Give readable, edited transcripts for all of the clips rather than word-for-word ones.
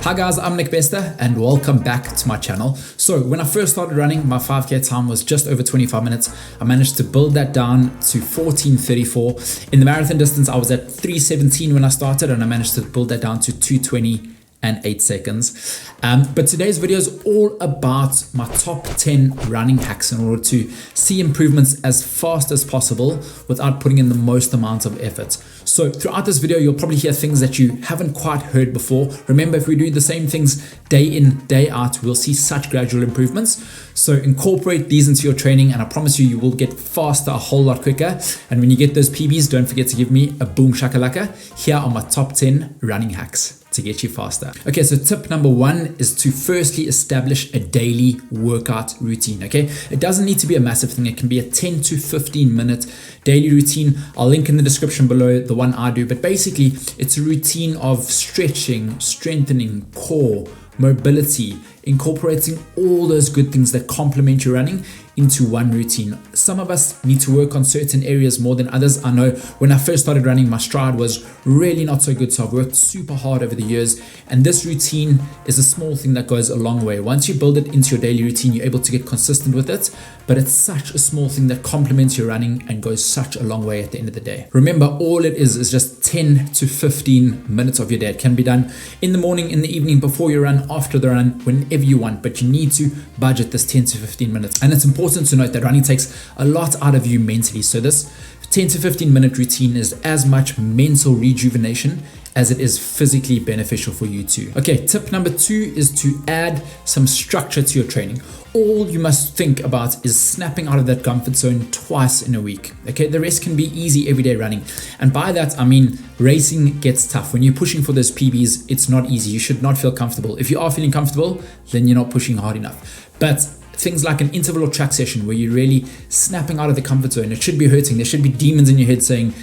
Hi guys, I'm Nick Bester and welcome back to my channel. So when I first started running, my 5K time was just over 25 minutes. I managed to build that down to 14:34. In the marathon distance, I was at 3:17 when I started and I managed to build that down to 2:20 and 8 seconds. But today's video is all about my top 10 running hacks in order to see improvements as fast as possible without putting in the most amount of effort. So throughout this video, you'll probably hear things that you haven't quite heard before. Remember, if we do the same things day in, day out, we'll see such gradual improvements. So incorporate these into your training and I promise you, you will get faster a whole lot quicker. And when you get those PBs, don't forget to give me a boom shakalaka. Here are my top 10 running hacks to get you faster. Okay, so tip number one is to firstly establish a daily workout routine, okay? It doesn't need to be a massive thing. It can be a 10 to 15 minute daily routine. I'll link in the description below the one I do, but basically it's a routine of stretching, strengthening, core, mobility, incorporating all those good things that complement your running into one routine. Some of us need to work on certain areas more than others. I know when I first started running, my stride was really not so good, so I've worked super hard over the years, and this routine is a small thing that goes a long way. Once you build it into your daily routine, you're able to get consistent with it, but it's such a small thing that complements your running and goes such a long way at the end of the day. Remember, all it is just 10 to 15 minutes of your day. It can be done in the morning, in the evening, before you run, after the run, whenever you want, but you need to budget this 10 to 15 minutes. And it's important to note that running takes a lot out of you mentally. So this 10 to 15 minute routine is as much mental rejuvenation as it is physically beneficial for you too. Okay, tip number two is to add some structure to your training. All you must think about is snapping out of that comfort zone twice in a week. Okay, the rest can be easy everyday running. And by that, I mean racing gets tough. When you're pushing for those PBs, it's not easy. You should not feel comfortable. If you are feeling comfortable, then you're not pushing hard enough. But things like an interval or track session where you're really snapping out of the comfort zone, it should be hurting. There should be demons in your head saying,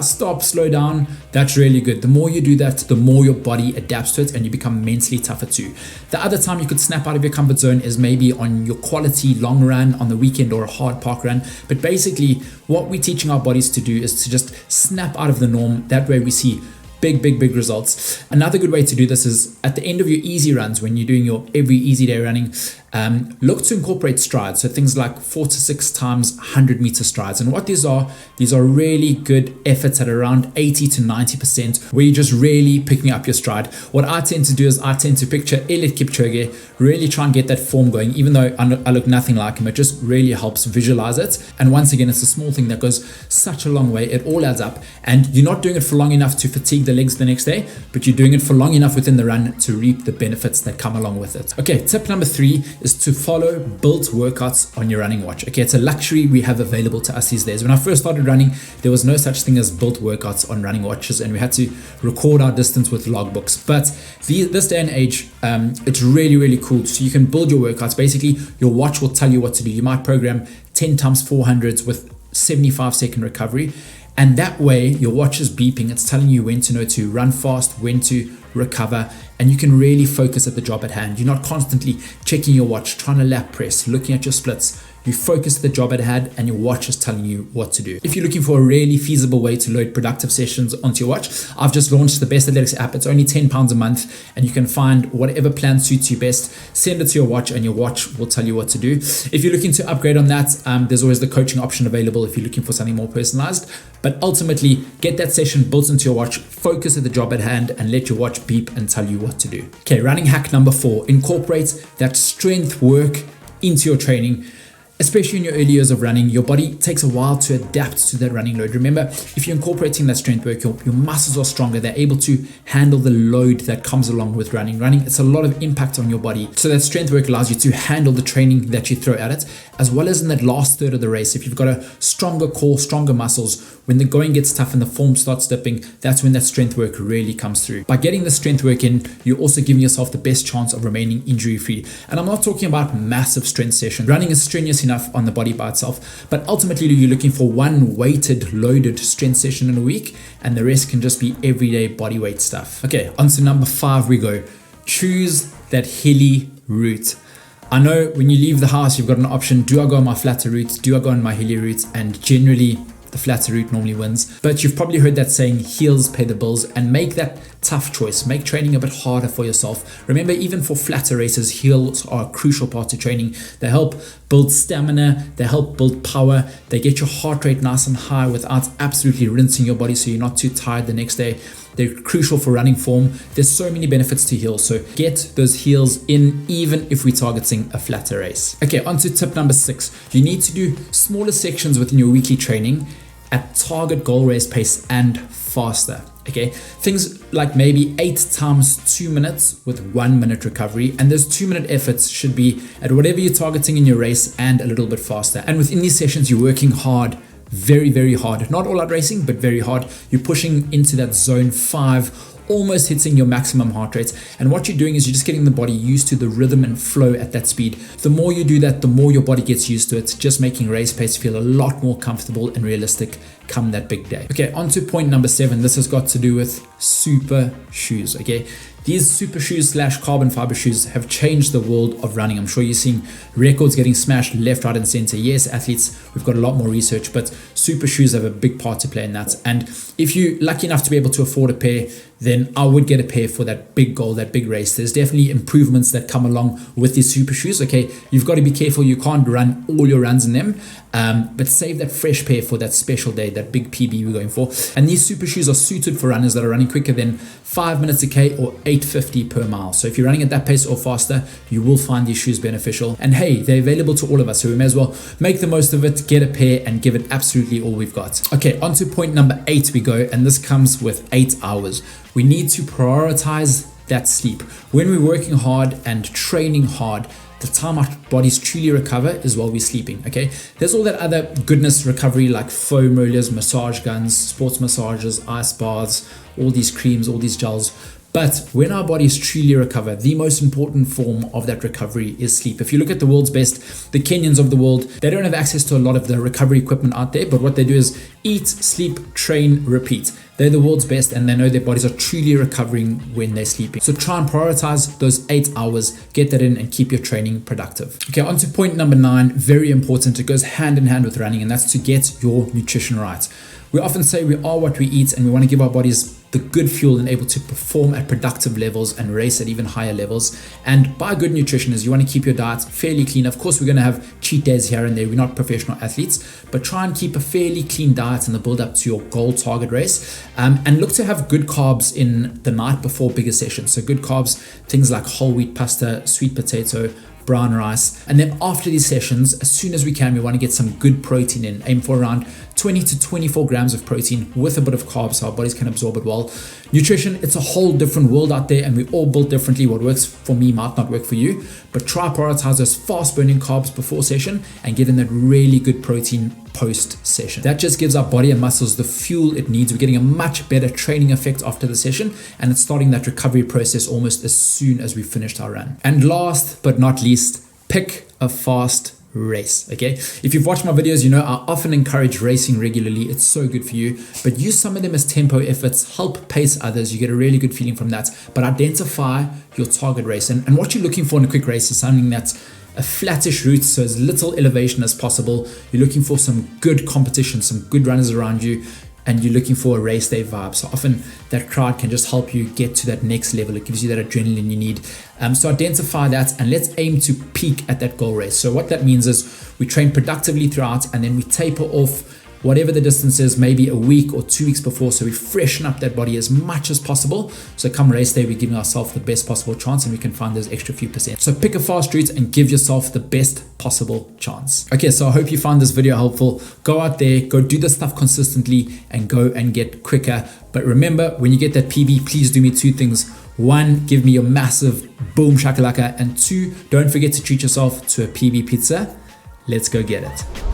stop, slow down. That's really good. The more you do that, the more your body adapts to it and you become mentally tougher too. The other time you could snap out of your comfort zone is maybe on your quality long run on the weekend or a hard park run. But basically what we're teaching our bodies to do is to just snap out of the norm. That way we see big results. Another good way to do this is at the end of your easy runs, when you're doing your every easy day running, look to incorporate strides. So things like 4 to 6 times 100 meter strides. And what these are really good efforts at around 80 to 90% where you're just really picking up your stride. What I tend to do is I tend to picture Eliud Kipchoge, really try and get that form going. Even though I look nothing like him, it just really helps visualize it. And once again, it's a small thing that goes such a long way. It all adds up, and you're not doing it for long enough to fatigue the legs the next day, but you're doing it for long enough within the run to reap the benefits that come along with it. Okay, tip number 3 is to follow built workouts on your running watch. Okay, it's a luxury we have available to us these days. When I first started running, there was no such thing as built workouts on running watches, and we had to record our distance with logbooks. But this day and age, it's really cool. So you can build your workouts. Basically, your watch will tell you what to do. You might program 10 times 400s with 75-second recovery. And that way your watch is beeping. It's telling you when to know to run fast, when to recover, and you can really focus at the job at hand. You're not constantly checking your watch, trying to lap press, looking at your splits. You focus at the job at hand and your watch is telling you what to do. If you're looking for a really feasible way to load productive sessions onto your watch, I've just launched the Best Athletics app. It's only £10 a month and you can find whatever plan suits you best. Send it to your watch and your watch will tell you what to do. If you're looking to upgrade on that, there's always the coaching option available if you're looking for something more personalized. But ultimately, get that session built into your watch, focus at the job at hand, and let your watch beep and tell you what to do. Okay, running hack number 4, incorporate that strength work into your training. Especially in your early years of running, your body takes a while to adapt to that running load. Remember, if you're incorporating that strength work, your muscles are stronger. They're able to handle the load that comes along with running. Running, it's a lot of impact on your body. So that strength work allows you to handle the training that you throw at it, as well as in that last third of the race. If you've got a stronger core, stronger muscles, when the going gets tough and the form starts dipping, that's when that strength work really comes through. By getting the strength work in, you're also giving yourself the best chance of remaining injury-free. And I'm not talking about massive strength sessions. Running is strenuous enough on the body by itself, but ultimately you're looking for one weighted, loaded strength session in a week, and the rest can just be everyday body weight stuff. Okay, on to number 5 we go. Choose that hilly route. I know when you leave the house, you've got an option. Do I go on my flatter route? Do I go on my hilly route? And generally, the flatter route normally wins. But you've probably heard that saying, heels pay the bills, and make that tough choice. Make training a bit harder for yourself. Remember, even for flatter races, heels are a crucial part to training. They help build stamina, they help build power, they get your heart rate nice and high without absolutely rinsing your body so you're not too tired the next day. They're crucial for running form. There's so many benefits to heels, so get those heels in even if we're targeting a flatter race. Okay, on to tip number 6. You need to do smaller sections within your weekly training at target goal race pace and faster. Okay, things like maybe 8 times 2 minutes with 1 minute recovery, and those 2-minute efforts should be at whatever you're targeting in your race and a little bit faster. And within these sessions, you're working hard, very, very hard, not all out racing, but very hard. You're pushing into that zone 5, almost hitting your maximum heart rate. And what you're doing is you're just getting the body used to the rhythm and flow at that speed. The more you do that, the more your body gets used to it, just making race pace feel a lot more comfortable and realistic come that big day. Okay, on to point number 7. This has got to do with super shoes. Okay, these super shoes / carbon fiber shoes have changed the world of running. I'm sure you're seeing records getting smashed left, right, and center. Yes, athletes, we've got a lot more research, but super shoes have a big part to play in that. And if you're lucky enough to be able to afford a pair, then I would get a pair for that big goal, that big race. There's definitely improvements that come along with these super shoes. Okay, you've got to be careful. You can't run all your runs in them, but save that fresh pair for that special day, that big PB we're going for. And these super shoes are suited for runners that are running quicker than 5 minutes a K or 8:50 per mile. So if you're running at that pace or faster, you will find these shoes beneficial. And hey, they're available to all of us, so we may as well make the most of it, get a pair, and give it absolutely all we've got. Okay, on to point number 8 we go, and this comes with 8 hours. We need to prioritize that sleep. When we're working hard and training hard, the time our bodies truly recover is while we're sleeping. Okay, there's all that other goodness recovery like foam rollers, massage guns, sports massages, ice baths, all these creams, all these gels. But when our bodies truly recover, the most important form of that recovery is sleep. If you look at the world's best, the Kenyans of the world, they don't have access to a lot of the recovery equipment out there, but what they do is eat, sleep, train, repeat. They're the world's best, and they know their bodies are truly recovering when they're sleeping. So try and prioritize those 8 hours, get that in, and keep your training productive. Okay, on to point number 9, very important. It goes hand in hand with running, and that's to get your nutrition right. We often say we are what we eat, and we want to give our bodies the good fuel and able to perform at productive levels and race at even higher levels. And by good nutrition is you want to keep your diet fairly clean. Of course, we're going to have cheat days here and there. We're not professional athletes, but try and keep a fairly clean diet in the build up to your goal target race. And look to have good carbs in the night before bigger sessions. So good carbs, things like whole wheat pasta, sweet potato, brown rice. And then after these sessions, as soon as we can, we want to get some good protein in. Aim for around 20 to 24 grams of protein with a bit of carbs so our bodies can absorb it well. Nutrition, it's a whole different world out there, and we all built differently. What works for me might not work for you, but try prioritize those fast burning carbs before session and get in that really good protein post session. That just gives our body and muscles the fuel it needs. We're getting a much better training effect after the session, and it's starting that recovery process almost as soon as we finished our run. And last but not least, pick a fast race. Okay, if you've watched my videos, you know I often encourage racing regularly. It's so good for you, but use some of them as tempo efforts, help pace others. You get a really good feeling from that, but identify your target race, and what you're looking for in a quick race is something that's a flattish route, so as little elevation as possible. You're looking for some good competition, some good runners around you, and you're looking for a race day vibe. So often that crowd can just help you get to that next level. It gives you that adrenaline you need. So identify that, and let's aim to peak at that goal race. So what that means is we train productively throughout, and then we taper off whatever the distance is, maybe a week or 2 weeks before, so we freshen up that body as much as possible. So come race day, we're giving ourselves the best possible chance, and we can find those extra few percent. So pick a fast route and give yourself the best possible chance. Okay, so I hope you found this video helpful. Go out there, go do this stuff consistently, and go and get quicker. But remember, when you get that PB, please do me 2 things. 1, give me your massive boom shakalaka, and 2, don't forget to treat yourself to a PB pizza. Let's go get it.